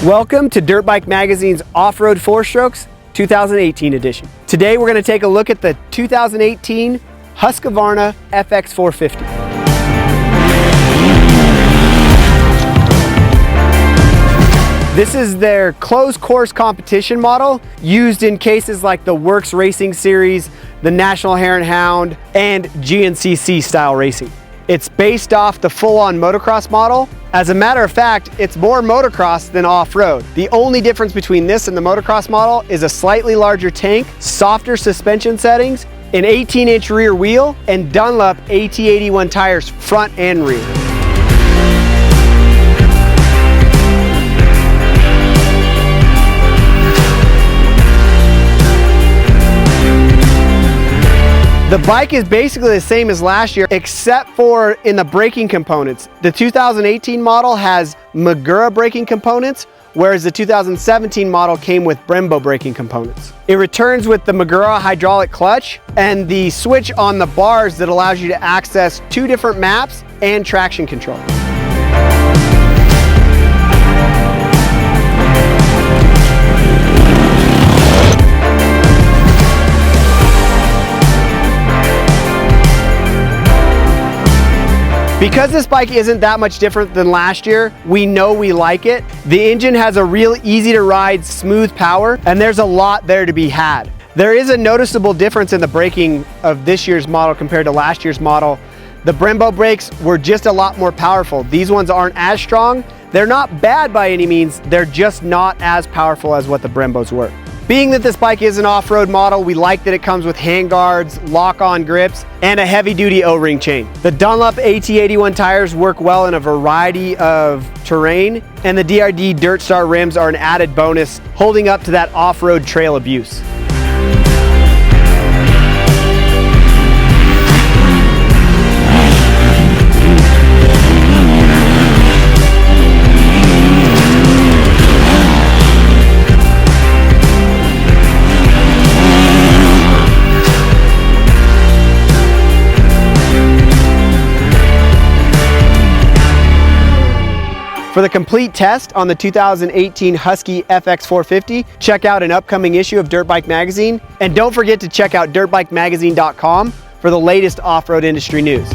Welcome to Dirtbike Magazine's Off-Road 4-Strokes 2018 edition. Today we're going to take a look at the 2018 Husqvarna FX450. This is their closed course competition model used in cases like the Works Racing Series, the National Hare and Hound, and GNCC style racing. It's based off the full-on motocross model. As a matter of fact, it's more motocross than off-road. The only difference between this and the motocross model is a slightly larger tank, softer suspension settings, an 18-inch rear wheel, and Dunlop AT81 tires front and rear. The bike is basically the same as last year, except for in the braking components. The 2018 model has Magura braking components, whereas the 2017 model came with Brembo braking components. It returns with the Magura hydraulic clutch and the switch on the bars that allows you to access 2 different maps and traction control. Because this bike isn't that much different than last year, we know we like it. The engine has a real easy to ride, smooth power, and there's a lot there to be had. There is a noticeable difference in the braking of this year's model compared to last year's model. The Brembo brakes were just a lot more powerful. These ones aren't as strong. They're not bad by any means, they're just not as powerful as what the Brembos were. Being that this bike is an off-road model, we like that it comes with handguards, lock-on grips, and a heavy-duty O-ring chain. The Dunlop AT81 tires work well in a variety of terrain, and the DRD Dirt Star rims are an added bonus, holding up to that off-road trail abuse. For the complete test on the 2018 Husky FX450, check out an upcoming issue of Dirtbike Magazine, and don't forget to check out dirtbikemagazine.com for the latest off-road industry news.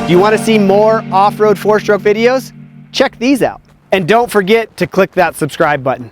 Do you want to see more off-road 4-stroke videos? Check these out. And don't forget to click that subscribe button.